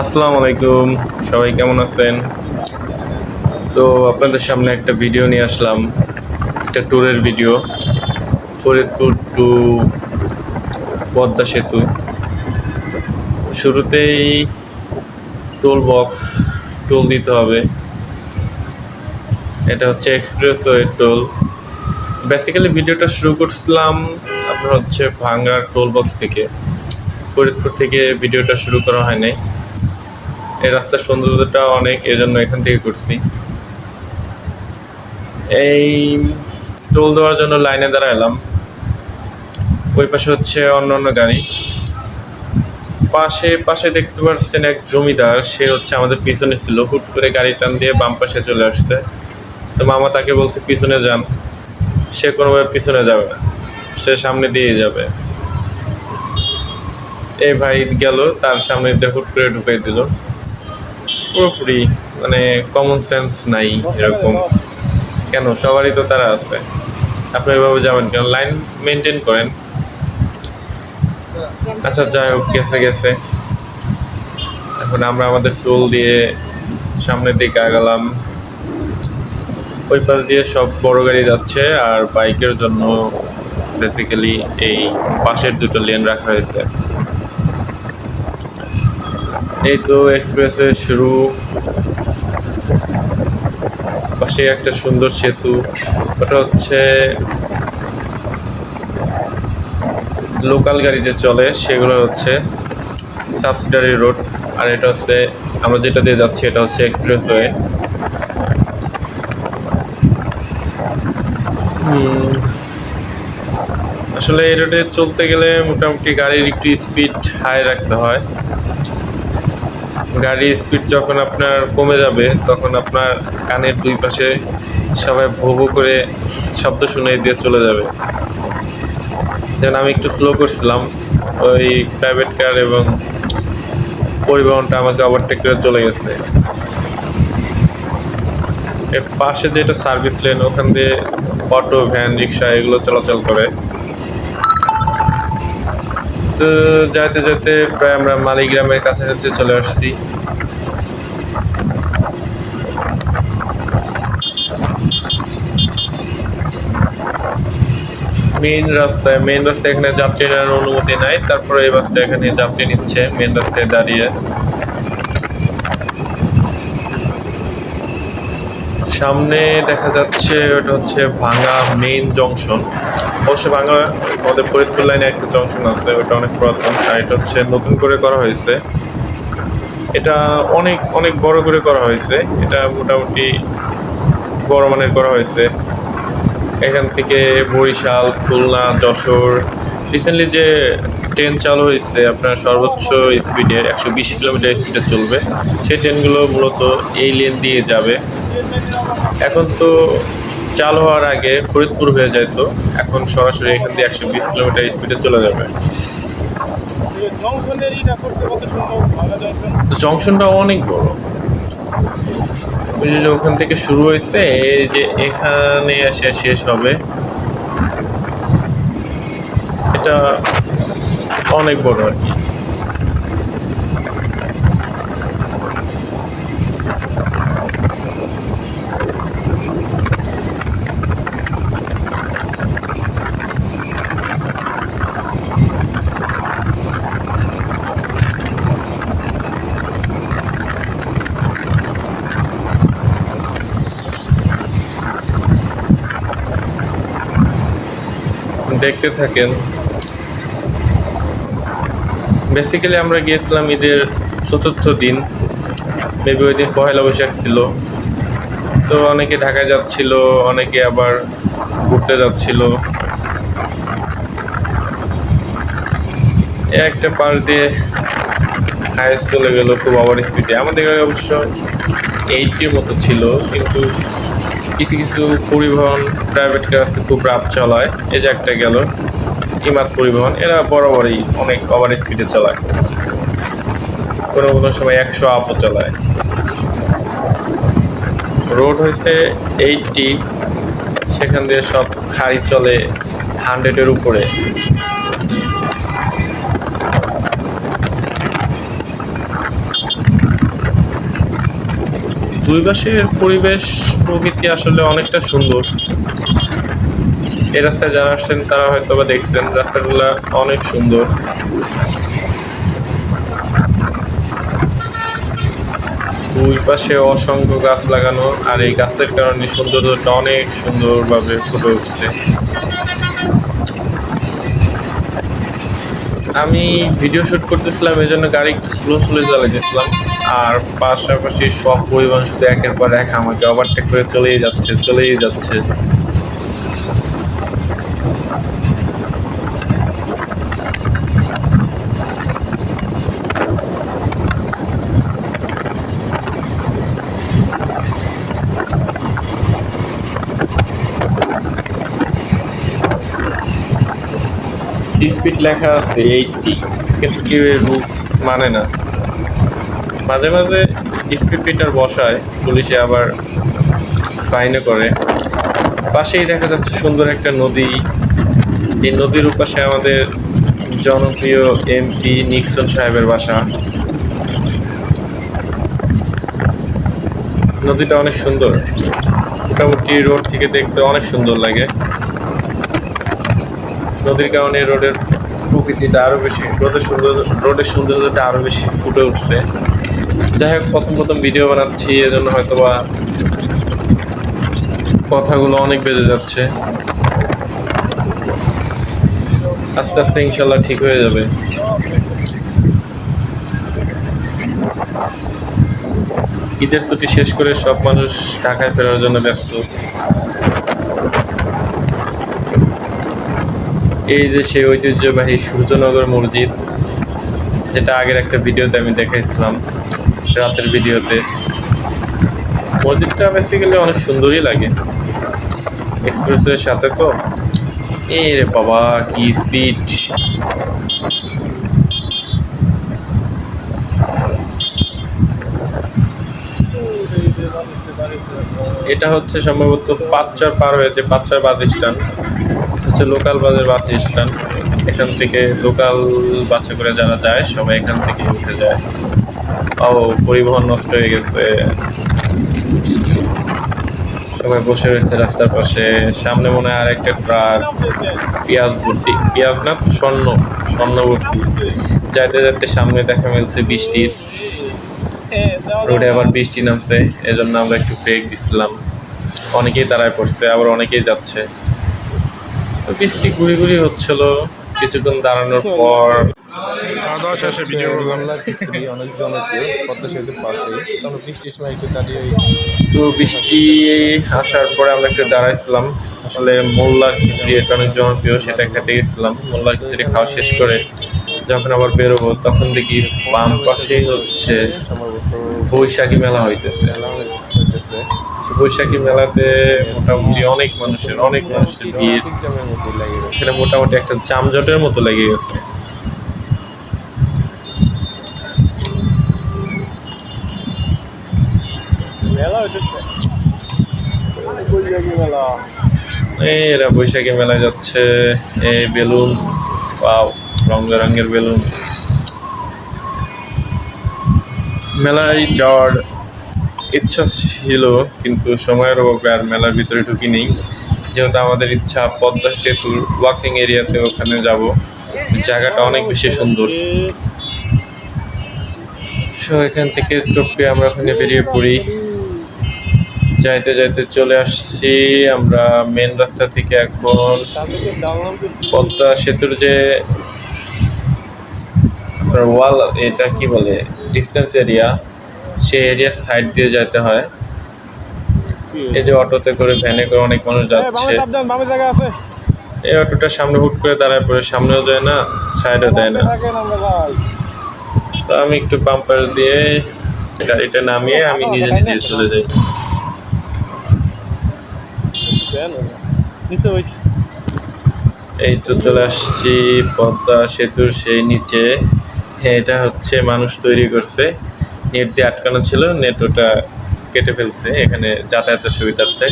আসসালামু আলাইকুম। সবাই কেমন আছেন? তো আপনাদের সামনে একটা ভিডিও নিয়ে আসলাম। একটা ট্যুরের ভিডিও। ফরিদপুর টু পদ্মা সেতু। শুরুতেই টোল বক্স, টোল দিতে হবে। এটা হচ্ছে এক্সপ্রেসওয়ে টোল। বেসিক্যালি ভিডিওটা শুরু করছিলাম আপনার হচ্ছে ভাঙ্গার টোল বক্স থেকে। ফরিদপুর থেকে ভিডিওটা শুরু করা হয় নাই। এই রাস্তার সৌন্দর্যটা অনেক, এজন্য এখান থেকে করছি। এই টোল দেওয়ার জন্য লাইনে দাঁড়ালাম। ওই পাশে হচ্ছে অন্যান্য গাড়ি। পাশে দেখতে পাচ্ছেন এক জমিদার, সে হচ্ছে আমাদের পিছনে ছিল। হুট করে গাড়ি টান দিয়ে বাম পাশে চলে আসছে। তো মামা তাকে বলছে পিছনে যান। সে কোনোভাবে পিছনে যাবে না, সে সামনে দিয়ে যাবে। এই ভাই গেল, তার সামনে দিয়ে হুট করে ঢুকাই দিল। পুরোপুরি মানে কমন সেন্স নাই এরকম। কেন, সবারই তো তারা আছে। আপনি এভাবে যাবেন কেন? লাইন মেনটেন করেন। আচ্ছা, যাই হোক, গেছে গেছে। এখন আমরা আমাদের টোল দিয়ে সামনের দিকে আগালাম। ওই পাশ দিয়ে সব বড় গাড়ি যাচ্ছে, আর বাইকের জন্য বেসিক্যালি এই পাশের দুটো লেন রাখা হয়েছে। এই তো এক্সপ্রেসে শুরু। পাশে একটা সুন্দর সেতু। ওটা হচ্ছে লোকাল গাড়ি যে চলে সেগুলো হচ্ছে সাবসিডারি রোড। আর এটা হচ্ছে আমরা যেটা দিয়ে যাচ্ছি, এটা হচ্ছে এক্সপ্রেসওয়ে। আসলে এই রোডে চলতে গেলে মোটামুটি গাড়ির একটু স্পিড হাই রাখতে হয়। গাড়ির স্পিড যখন আপনার কমে যাবে, তখন আপনার কানের দুই পাশে সবাই ভো ভো করে শব্দ শুনে দিয়ে চলে যাবে। যেমন আমি একটু স্লো করছিলাম, ওই প্রাইভেট কার এবং পরিবহনটা আমাকে ওভারটেক করে চলে গেছে। এর পাশে যেটা সার্ভিস লেন, ওখান দিয়ে অটো, ভ্যান, রিক্সা এগুলো চলাচল করে। তো যেতে যেতে প্রায় আমরা মালিগ্রামের কাছাকাছি চলে আসছি। মেইন রাস্তায় এখানে যাত্রী নেওয়ার অনুমতি নাই। তারপরে এই বাসটা এখানে যাত্রী নিচ্ছে মেইন রাস্তায় দাঁড়িয়ে। সামনে দেখা যাচ্ছে ওটা হচ্ছে ভাঙা মেইন জংশন। অবশ্য ভাঙা আমাদের ফরিদপুর লাইনে একটা জংশন আছে, ওটা অনেক পুরাতন। আর এটা হচ্ছে নতুন করে করা হয়েছে। এটা অনেক অনেক বড় করে করা হয়েছে। এটা মোটামুটি বড় মানের করা হয়েছে। এখান থেকে বরিশাল, খুলনা, যশোর, রিসেন্টলি যে ট্রেন চালু হয়েছে আপনার সর্বোচ্চ স্পিডের 120 কিলোমিটার স্পিডে চলবে, সেই ট্রেনগুলো মূলত এই লেন দিয়ে যাবে। এখন তো চালু হওয়ার আগে ফরিদপুর হয়ে যেত, এখন সরাসরি এখান দিয়ে 120 কিলোমিটার স্পিডে চলে যাবে। জংশনটা অনেক বড়। বুঝলি, ওখান থেকে শুরু হয়েছে, এই যে এখানে এসে শেষ হবে। এটা অনেক বড় আর কি। দেখতে থাকেন। বেসিক্যালি আমরা গিয়েছিলাম ঈদের চতুর্থ দিন, মেবি ওই দিন পহেলা বৈশাখ ছিল। তো অনেকে ঢাকায় যাচ্ছিল, অনেকে আবার ঘুরতে যাচ্ছিল। একটা পাশ দিয়ে হাইস চলে গেল খুব ওভার স্পিডে। আমাদের গাড়ি অবশ্য 80-র মতো ছিল, কিন্তু কিছু কিছু পরিবহন প্রাইভেট কার আছে খুব রাফ চালায়। এই যে একটা গেল ইমাদ পরিবহন, এরা বরাবরই অনেক ওভার স্পিডে চালায়, কোনো কোনো সময় 100 আপও চালায়। রোড হয়েছে 80, সেখান দিয়ে সব গাড়ি চলে 100-এর উপরে। দুই পাশের পরিবেশ প্রকৃতি আসলে অনেকটা সুন্দর। এই রাস্তায় যারা আসছেন তারা হয়তো বা দেখছেন রাস্তাগুলা অনেক সুন্দর। দুই পাশে অসংখ্য গাছ লাগানো, আর এই গাছের কারণে সৌন্দর্যটা অনেক সুন্দরভাবে ফুটে উঠছে। আমি ভিডিও শুট করতেছিলাম, এই জন্য গাড়ি একটু স্লো চালাইতেছিলাম, আর পাশাপাশি সব পরিবহন শুধু একের পর এক আমাকে ওভারটেক করে চলেই যাচ্ছে। স্পিড লেখা আছে 80, কিন্তু কেউ রুলস মানে না। মাঝে মাঝে স্পিড মিটার বসায় পুলিশে, আবার ফাইনও করে। পাশেই দেখা যাচ্ছে সুন্দর একটা নদী। এই নদীর ওপাশে আমাদের জনপ্রিয় এমপি নিক্সন সাহেবের বাসা। নদীটা অনেক সুন্দর, মোটামুটি রোড থেকে দেখতে অনেক সুন্দর লাগে। নদীর কারণে রোডের প্রকৃতিটা আরো বেশি, রোডের সৌন্দর্যটা আরো বেশি ফুটে উঠছে। যাই হোক, প্রথম ভিডিও বানাচ্ছি, এজন্য হয়তো বা কথাগুলো অনেক বেজে যাচ্ছে। আস্তে আস্তে ইনশাল্লাহ ঠিক হয়ে যাবে। ঈদের ছুটি শেষ করে সব মানুষ ঢাকায় ফেরার জন্য ব্যস্ত। এই যে সেই ঐতিহ্যবাহী সূর্যনগর মসজিদ, যেটা আগের একটা ভিডিওতে আমি দেখাইছিলাম, রাতের ভিডিওতে। মসজিদটা বেসিক্যালি অনেক সুন্দরই লাগে, এক্সপ্রেসওয়ের সাথে তো। এই রে বাবা, কি স্পিড! এটা হচ্ছে সম্ভবত পাঁচচর পার হয়েছে, পাঁচচর বাস স্ট্যান্ড হচ্ছে লোকাল বাসের বাস স্ট্যান্ড। এখান থেকে লোকাল বাসে করে যারা যায় সবাই এখান থেকে উঠে যায়। ও, পরিবহন নষ্ট হয়ে গেছে, সবাই বসে রয়েছে রাস্তার পাশে। সামনে মনে হয় আরেকটা ট্রাক, পেঁয়াজ ভর্তি, পেঁয়াজ না তো স্বর্ণ ভর্তি। যাইতে যাইতে সামনে দেখা মিলছে বৃষ্টির রোডে, আবার বৃষ্টি নামছে, এজন্য আমরা একটু ব্রেক দিচ্ছিলাম। অনেকেই দাঁড়ায় পড়ছে, আবার অনেকেই যাচ্ছে। তো বৃষ্টি ঘুরি হচ্ছিল, কিছুক্ষণ দাঁড়ানোর পর অনেক জনপ্রিয় পদ্মা সেতুর পাশেই, তখন বৃষ্টির সময় একটু দাঁড়িয়ে। তো বৃষ্টি আসার পরে আমরা একটু দাঁড়াইছিলাম। আসলে মোল্লার খিচুড়ি এটা অনেক জনপ্রিয়, সেটা খেতে গেছিলাম। মোল্লার খিচুড়ি খাওয়া শেষ করে যখন আবার বেরোবো, তখন দেখি বাম পাশেই হচ্ছে বৈশাখী মেলা হইতেছে। বৈশাখী মেলাতে মোটামুটি অনেক মানুষের ভিড়। এখানে মোটামুটি একটা যানজটের মতো লেগে গেছে। এরা বৈশাখী মেলায় যাচ্ছে। এই বেলুন, পাও রঙের বেলুন। মেলায় যাওয়ার ইচ্ছা ছিল, কিন্তু সময়ের অভাবে আর মেলার ভিতরে ঢুকি নেই। যেহেতু আমাদের ইচ্ছা পদ্মা সেতুর ওয়াকিং এরিয়াতে, ওখানে যাব। জায়গাটা অনেক বেশি সুন্দর। সো এখান থেকে টপকে আমরা ওখানে বেরিয়ে পড়ি। যাইতে চলে আসছি আমরা মেন রাস্তা থেকে। এখন পদ্মা সেতুর যে ওয়াল, এটা কি বলে, ডিস্টেন্স এরিয়া, সেই এরিয়ার সাইড দিয়ে যেতে হয়। এই যে অটোতে করে, ভ্যানে করে অনেক মানুষ যাচ্ছে। এই অটোটার সামনে হুট করে দাঁড়ায় পড়ে, সামনেও যায় না, সাইডও দেয় না। তো আমি একটু বাম্পার দিয়ে গাড়িটা নামিয়ে আমি নিজে চলে যাই। এই তো চলে আসছি পদ্মা সেতুর সেই নিচে। এটা হচ্ছে মানুষ তৈরি করছে, নেট দিয়ে আটকানো ছিল, নেট ওটা কেটে ফেলছে এখানে যাতায়াতের সুবিধার্থে।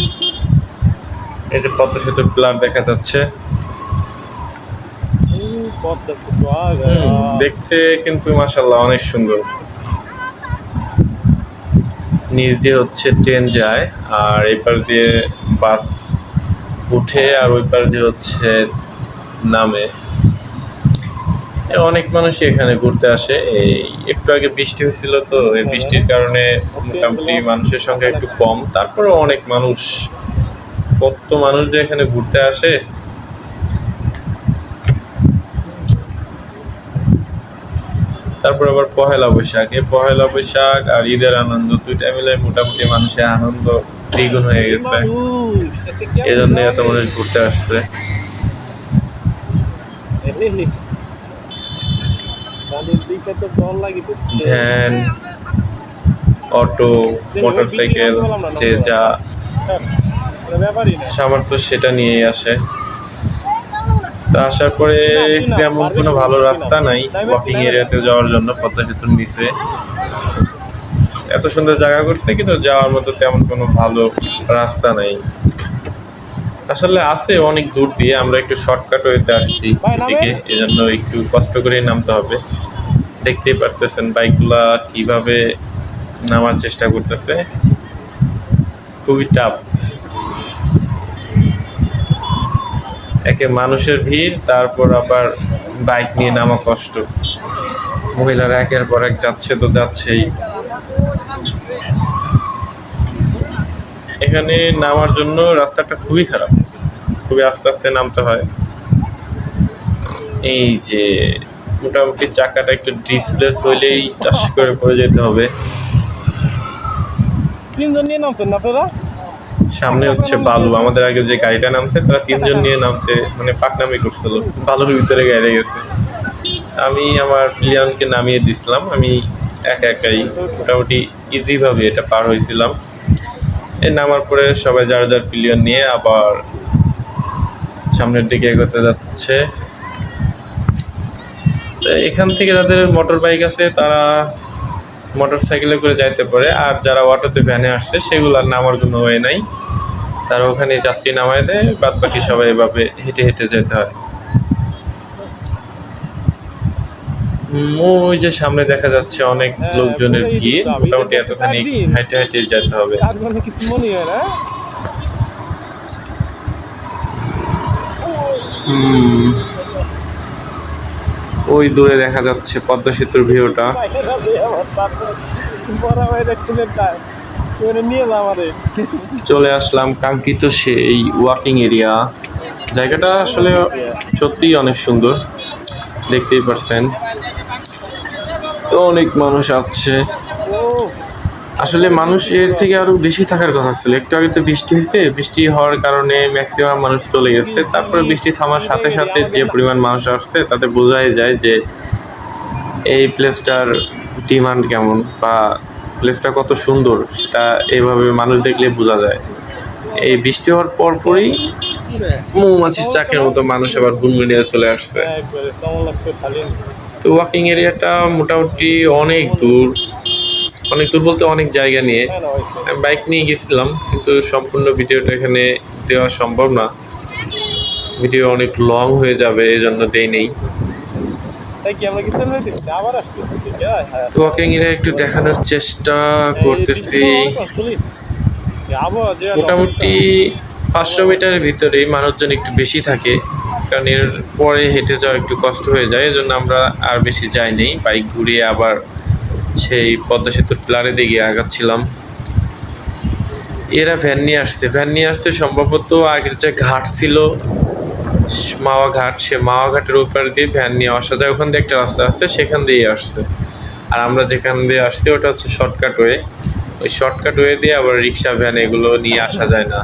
এই যে পদ্মা সেতুর প্লার দেখা যাচ্ছে। দেখতে কিন্তু মাশাআল্লাহ অনেক সুন্দর। নিচ দিয়ে হচ্ছে ট্রেন যায়, আর এপার দিয়ে বাস উঠে, আর ওই পার দিয়ে হচ্ছে নামে। অনেক মানুষই এখানে ঘুরতে আসে। এই একটু আগে বৃষ্টি হয়েছিল, তো এই বৃষ্টির কারণে মোটামুটি মানুষের সংখ্যা একটু কম, তারপরেও অনেক মানুষ, কত মানুষ যে এখানে ঘুরতে আসে। তারপর আবার পহেলা বৈশাখ আর ঈদের আনন্দ, দুইটা মিলে মোটামুটি মানুষের আনন্দ দ্বিগুণ হয়ে গেছে। এই জন্য এত মানুষ ঘুরতে আসছে। ভ্যান, অটো, মোটরসাইকেল, যে যা সামর্থ্য সেটা নিয়েই আসে। তো আসার পরে তেমন কোনো ভালো রাস্তা নাই ওয়াকিং এরিয়াতে যাওয়ার জন্য। পদ্মা সেতুর নিচে এত সুন্দর জায়গা করছে, কিন্তু যাওয়ার মতো তেমন কোনো ভালো রাস্তা নাই। আসলে আছে অনেক দূর দিয়ে, আমরা একটু শর্টকাট ওয়েতে আসছি এদিকে, এজন্য একটু কষ্ট করে নামতে হবে। দেখতেই পারতেছেন বাইকগুলা কিভাবে নামার চেষ্টা করতেছে, খুবই টাফ। একে মানুষের ভিড়, তারপর আবার বাইক নিয়ে নামা কষ্ট। মহিলারা একের পর এক যাচ্ছে তো যাচ্ছেই। এখানে নামার জন্য রাস্তাটা খুবই খারাপ, খুবই আস্তে আস্তে নামতে হয়। এই যে মোটামুটি চাকাটা একটু ডিসপ্লেস হইলেই টাস করে পড়ে যেতে হবে। সামনে হচ্ছে বালু, আমাদের আগে যে গাড়িটা নামছে তারা তিনজন নিয়ে নামতে মানে পাকনামি করছিল, বালুর ভিতরে গাড়ি গেছে। আমি আমার প্লিয়নকে নামিয়ে দিছিলাম, আমি একা একাই মোটামুটি ইজি ভাবে এটা পার হয়েছিলাম। এই নামার পরে সবাই যার যার প্লিয়ন নিয়ে আবার সামনের দিকে এগোতে যাচ্ছে। এখান থেকে যাদের মোটর বাইক আছে তারা মোটর সাইকেলে করে যাইতে পারে, আর যারা অটোতে ভ্যানে আসছে সেগুলো আর নামার কোনো ওয়ে নাই, তারা ওখানে যাত্রী নামায় দেয়, বাদ বাকি সবাই এভাবে হেঁটে হেঁটে যেতে হয়। ওই যে সামনে দেখা যাচ্ছে অনেক লোকজনের ভিড়, মোটামুটি এতখানি হাইটে হাইটে যেতে হবে। ওই দূরে দেখা যাচ্ছে পদ্মা সেতুর ভিউটা। চলে আসলাম কাঙ্ক্ষিত সেই ওয়াকিং এরিয়া। জায়গাটা আসলে সত্যিই অনেক সুন্দর, দেখতেই পারছেন অনেক মানুষ আসছে। আসলে মানুষ এর থেকে আরো বেশি থাকার কথা ছিল। একটু আগে তো বৃষ্টি হয়েছে, বৃষ্টি হওয়ার কারণে ম্যাক্সিমাম মানুষ চলে গেছে। তারপরে বৃষ্টি থামার সাথে সাথে যে পরিমাণ মানুষ আসছে তাতে বোঝাই যায় যে এই প্লেসটার ডিমান্ড কেমন বা প্লেসটা কত সুন্দর, সেটা এইভাবে মানুষ দেখলে বোঝা যায়। এই বৃষ্টি হওয়ার পরপরই মৌমাছির চাকের মতো মানুষ আবার গুনগুনিয়ে চলে আসছে। তো ওয়াকিং এরিয়াটা মোটামুটি অনেক দূর বলতে অনেক জায়গা নিয়ে। আমি বাইক নিয়ে গেছিলাম, কিন্তু সম্পূর্ণ ভিডিওটা এখানে দেওয়া সম্ভব না, ভিডিও অনেক লং হয়ে যাবে, এই জন্য দেই নেই। ওয়াকিং এরিয়া একটু দেখানোর চেষ্টা করতেছি। মোটামুটি 500 মিটারের ভিতরেই মানুষজন একটু বেশি থাকে, কারণ এর পরে হেঁটে যাওয়া একটু কষ্ট হয়ে যায়, এজন্য আমরা আর বেশি যাইনি। বাইক ঘুরিয়ে আবার সেই পদ্মা সেতুর প্লারে দিকে আগাচ্ছিলাম। এরা ভ্যান নিয়ে আসছে সম্ভবত আগের যে ঘাট ছিল মাওয়া ঘাট, সে মাওয়া ঘাটের উপর দিয়ে ভ্যান নিয়ে আসা যায়, ওখান দিয়ে একটা রাস্তা আসছে, সেখান দিয়ে আসছে। আর আমরা যেখান দিয়ে আসছি ওটা হচ্ছে শর্টকাট ওয়ে, ওই শর্টকাট ওয়ে দিয়ে আবার রিক্সা ভ্যান এগুলো নিয়ে আসা যায় না।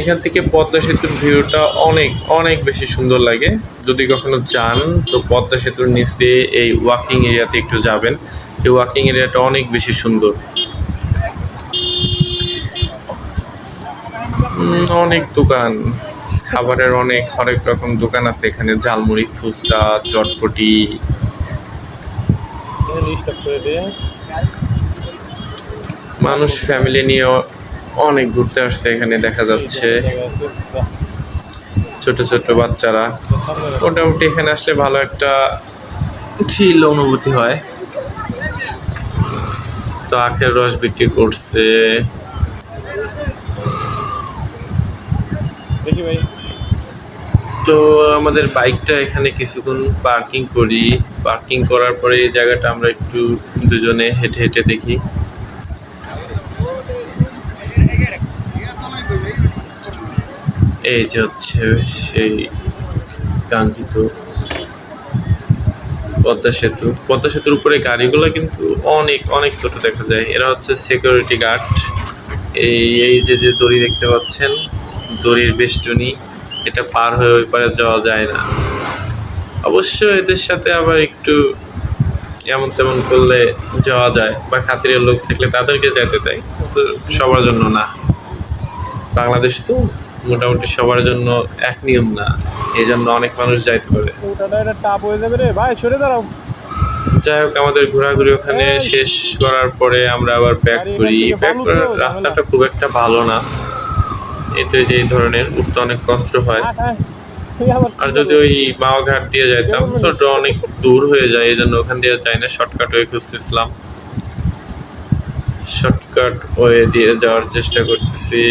এখান থেকে পদ্মা সেতুর ভিউটা অনেক অনেক বেশি সুন্দর লাগে। যদি কখনো যান তো পদ্মা সেতুর নিচ দিয়ে এই ওয়াকিং এরিয়াতে একটু যাবেন, এই ওয়াকিং এরিয়াটা অনেক বেশি সুন্দর। অনেক দোকান, খাবারের অনেক হরেক রকম দোকান আছে এখানে, ঝালমুড়ি, ফুচকা, চটপটি। মানুষ ফ্যামিলি নিয়ে অনেক ঘুরতে আসছে এখানে, দেখা যাচ্ছে ছোট ছোট বাচ্চারা। মোটামুটি এখানে আসলে ভালো একটা থ্রিল অনুভূতি হয়। আখের রস বিক্রি করছে। দেখি ভাই। তো আমাদের বাইকটা এখানে কিছুক্ষণ পার্কিং করি। পার্কিং করার পরে এই জায়গাটা আমরা একটু দুজনে হেঁটে হেঁটে দেখি। এই যে হচ্ছে সেই কাঙ্ক্ষিত পদ্মা সেতু। পদ্মা সেতুর উপরে গাড়িগুলো কিন্তু অনেক অনেক ছোট দেখা যায়। এরা হচ্ছে সিকিউরিটি গার্ড। এই যে দড়ি দেখতে পাচ্ছেন, দড়ির বেষ্টনী, এটা পার হয়ে ওই পারে যাওয়া যায় না। অবশ্য এদের সাথে আবার একটু এমন তেমন করলে যাওয়া যায়, বা খাতিরের লোক থাকলে তাদেরকে যেতে দেয়, তো সবার জন্য না। বাংলাদেশ তো মোটামুটি সবার জন্য এক নিয়ম না, এই জন্য অনেক মানুষ যাইতে পারে। টাপ হয়ে যাবে রে ভাই, সরে দাঁড়াও। যাই হোক, আমাদের ঘোরাঘুরি ওখানে শেষ করার পরে আমরা আবার ব্যাক করি। ব্যাক করার রাস্তাটা খুব একটা ভালো না, এতে যে ধরনের উঠতে অনেক কষ্ট হয়। আর যদি ওই মাওয়া ঘাট দিয়ে যাইতাম তো ওটা অনেক দূর হয়ে যায়, এই জন্য ওখান দিয়ে যাই না, শর্টকাট ওয়ে খুঁজতেছিলাম। শর্টকাট ওয়ে দিয়ে যাওয়ার চেষ্টা করতেছি।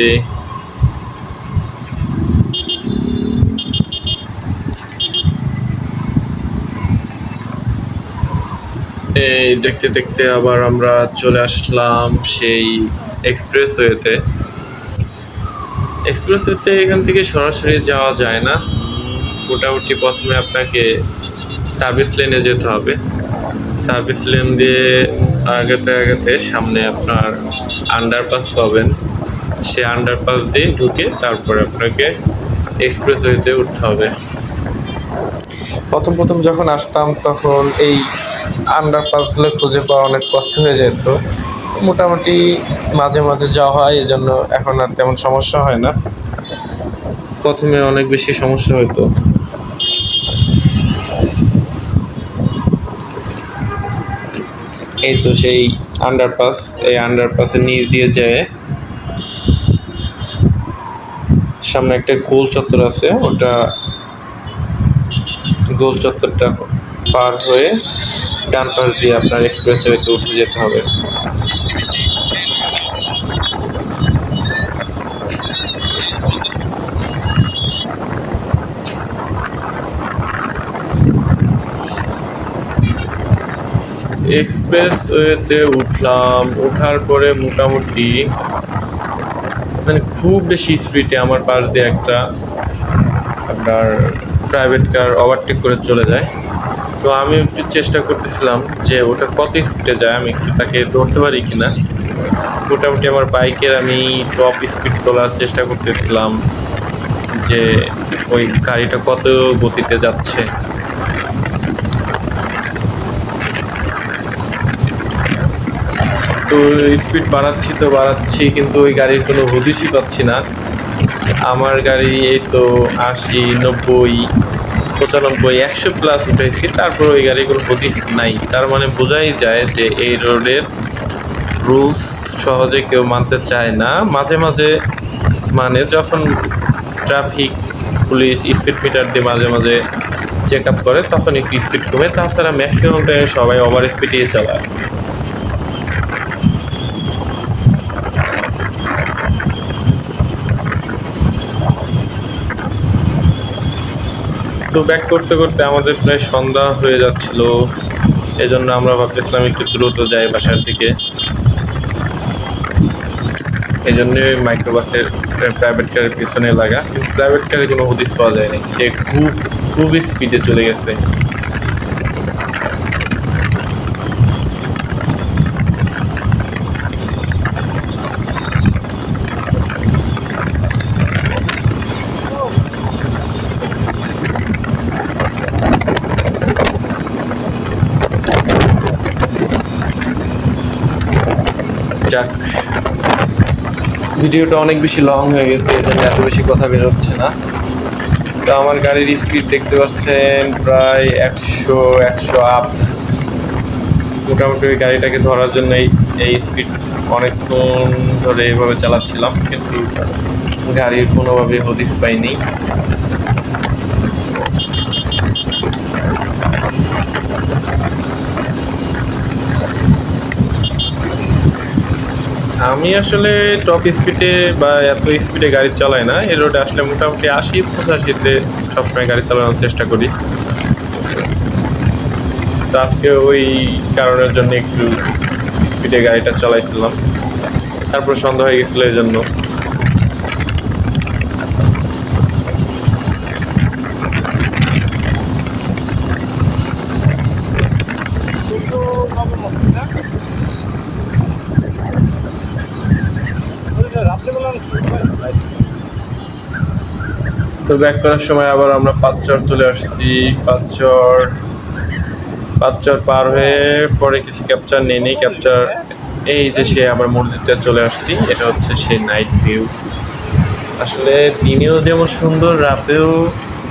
এই দেখতে দেখতে আবার আমরা চলে আসলাম সেই এক্সপ্রেসওয়েতে। এক্সপ্রেসওয়েতে এখান থেকে সরাসরি যাওয়া যায় না, মোটামুটি প্রথমে আপনাকে সার্ভিস লেনে যেতে হবে। সার্ভিস লেন দিয়ে আগাতে আগাতে সামনে আপনার আন্ডারপাস পাবেন, সে আন্ডারপাস দিয়ে ঢুকে তারপরে আপনাকে এক্সপ্রেসওয়েতে উঠতে হবে। প্রথম প্রথম যখন আসতাম তখন এই আন্ডারপাসগুলো খুঁজে পাওয়া অনেক কষ্ট হয়ে যেত। মোটামুটি মাঝে মাঝে যাওয়া হয়, এই জন্য এখন আর তেমন সমস্যা হয় না। প্রথমে অনেক বেশি সমস্যা হতো। এই তো সেই আন্ডারপাস, এই আন্ডারপাসের নিচ দিয়ে যায় সামনে একটা গোল চত্বর আছে, ওটা গোল চত্বরটা পার হয়ে ডান পাশ দিয়ে আপনার এক্সপ্রেসওয়েতে উঠে যেতে হবে। এক্সপ্রেসওয়েতে উঠলাম, ওঠার পরে মোটামুটি মানে খুব বেশি স্পিডে আমার পাশ দিয়ে একটা আপনার প্রাইভেট কার ওভারটেক করে চলে যায়। তো আমি একটু চেষ্টা করতেছিলাম যে ওটা কত স্পিডে যায়, আমি একটু তাকে ধরতে পারি কিনা। মোটামুটি আমার বাইকের আমি টপ স্পিড তোলার চেষ্টা করতেছিলাম যে ওই গাড়িটা কত গতিতে যাচ্ছে। তো স্পিড বাড়াচ্ছি তো বাড়াচ্ছি, কিন্তু ওই গাড়ির কোনো হদিশই পাচ্ছি না। আমার গাড়ি এই তো 80, 90, 95, 100 প্লাস উঠেছি, তারপর ওই গাড়ির কোনো হদিশ নাই। তার মানে বোঝাই যায় যে এই রোডের রুলস সহজে কেউ মানতে চায় না। মাঝে মাঝে মানে যখন ট্রাফিক পুলিশ স্পিড মিটার দিয়ে মাঝে মাঝে চেক আপ করে তখন একটু স্পিড কমে, তাছাড়া ম্যাক্সিমাম টাইমে সবাই ওভার স্পিডেই চালায়। তো ব্যাক করতে করতে আমাদের প্রায় সন্ধ্যা হয়ে যাচ্ছিল, এজন্য আমরা ভাবতেছিলাম একটু দ্রুত যাই বাসার দিকে। এই জন্য মাইক্রোবাসের প্রাইভেট কারের পিছনে লাগা, কিন্তু প্রাইভেট কারে কোনো হদিস পাওয়া যায়নি, সে খুবই স্পিডে চলে গেছে। যাক, ভিডিওটা অনেক বেশি লং হয়ে গেছে, এই জন্য এত বেশি কথা বেরোচ্ছে না। তো আমার গাড়ির স্পিড দেখতে পাচ্ছেন প্রায় 100 আপ। মোটামুটি ওই গাড়িটাকে ধরার জন্য এই স্পিড অনেকক্ষণ ধরে এভাবে চালাচ্ছিলাম, কিন্তু গাড়ির কোনোভাবে হদিস পাইনি। আমি আসলে টপ স্পিডে বা এত স্পিডে গাড়ি চালাই না, এই রোডে আসলে মোটামুটি 80-85-তে সবসময় গাড়ি চালানোর চেষ্টা করি। তো আজকে ওই কারণের জন্য একটু স্পিডে গাড়িটা চালাইছিলাম, তারপর সন্ধ্যা হয়ে গেছিলো এই জন্য। তো ব্যাক করার সময় আবার আমরা পাঁচচর চলে আসছি। পাঁচচর পার হয়ে পরে কিছু ক্যাপচার নেই ক্যাপচার এই যে সে আবার মন্দিরটা চলে আসছি। এটা হচ্ছে সেই নাইট ভিউ। আসলে দিনেও যেমন সুন্দর, রাতেও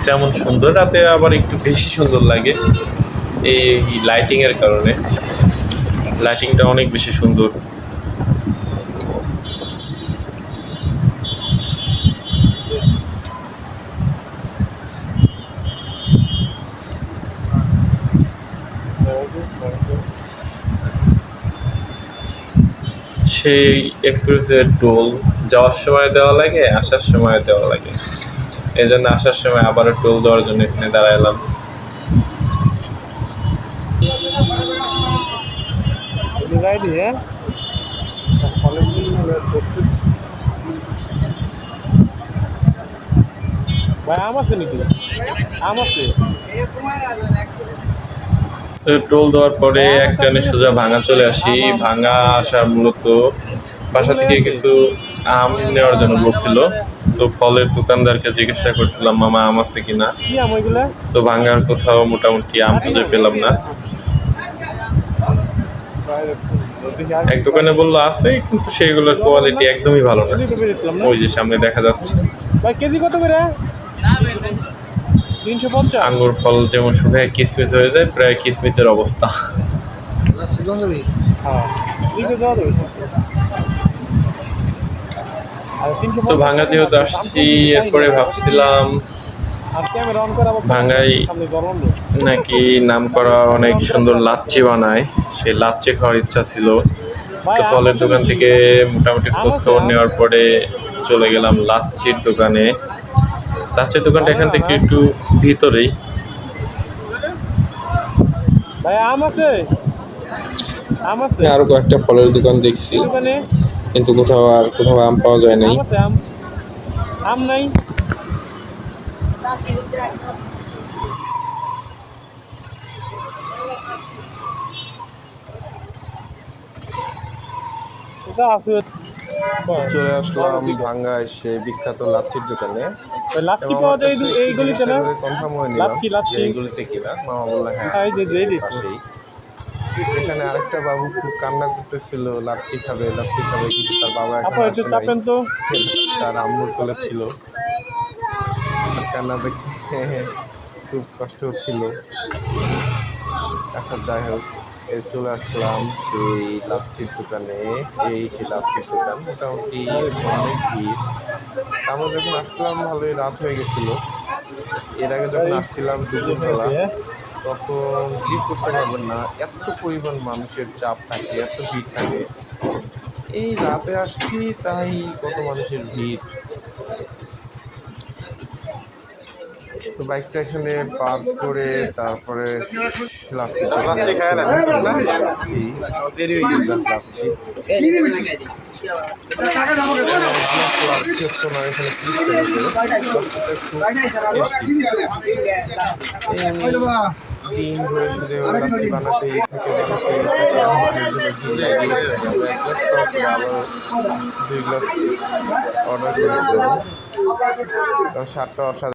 যেমন সুন্দর, রাতে আবার একটু বেশি সুন্দর লাগে এই লাইটিংয়ের কারণে। লাইটিংটা অনেক বেশি সুন্দর। সেই এক্সপ্রেসের টোল যাওয়ার সময় দেওয়া লাগে, আসার সময় দেওয়া লাগে। এই জন্য আসার সময় আবারও টোল দেওয়ার জন্য এখানে দাঁড়াইলাম। ভাই আম আছে নাকি? আম আছে। তো টোল দেওয়ার পরে এক টানে সোজা ভাঙা চলে আসি। ভাঙা আসার মূলত বাসা থেকে কিছু আম নেওয়ার জন্য বলছিল। তো ফলের দোকানদারকে জিজ্ঞাসা করছিলাম, মামা আম আছে কিনা। কি আম ওইগুলা? তো ভাঙার কোথাও মোটামুটি আম খুঁজে পেলাম না। এক দোকানে বললো আছে, কিন্তু সেইগুলোর কোয়ালিটি একদমই ভালো না। ওই যে সামনে দেখা যাচ্ছে। ভাই কেজি কত করে? 350। আঙ্গুর ফল যেমন শুকায় কিসমিস হয়ে যায়, প্রায় কিসমিসের অবস্থা। তো ভাঙা যেহেতু আসছি, এরপরে ভাবছিলাম ভাঙাই নাকি নাম করা অনেক সুন্দর লাচ্ছি বানায়, সেই লাচ্ছি খাওয়ার ইচ্ছা ছিল। তো ফলের দোকান থেকে মোটামুটি খোঁজ খবর নেওয়ার পরে চলে গেলাম লাচ্ছির দোকানে। লাচ্ছির দোকানটা এখান থেকে একটু ভিতরেই। ভাই আম আছে? আম আছে? আরো কয়েকটা ফলের দোকান দেখছি, কিন্তু কোথাও আম পাওয়া যায় নাই। আম আছে? আম নাই? চলে আসলাম ভাঙ্গায় সে বিখ্যাত লাচ্ছির দোকানে। লাচ্ছি পাওয়া যায় এই গলিতে না? কনফার্ম হয়ে নিলাম লাচ্ছি যে এই গলিতে কিনা। মামা বললো হ্যাঁ পাশেই। এখানে আরেকটা বাবু খুব কান্না করতেছিল, লাচ্ছি খাবে কিন্তু তার বাবা এখন আসে নাই। তো তার আম্মুর কোলে ছিল। কান্না দেখে খুব কষ্ট হচ্ছিল। আচ্ছা যাই হোক, চলে আসলাম সেই লাচ্ছির দোকানে। সেই লাচ্ছির দোকান মোটামুটি অনেক ভিড়। আমরা যখন আসলাম ভালোই রাত হয়ে গেছিল। এর আগে যখন আসছিলাম দুপুরবেলা, তখন ভিড় করতে পারবেন না, এত পরিমাণ মানুষের চাপ থাকে, এত ভিড় থাকে। এই রাতে আসছি তাই কত মানুষের ভিড়। তো বাইকটা এখানে পার্ক করে তারপরে লাচ্ছি হচ্ছে না, এখানে 30 টাকা করে। দিন ধরে শুধু লাচ্ছি বানাতেই থাকে। এক গ্লাস আবার 2 গ্লাস অর্ডার করেছিলাম। 7টা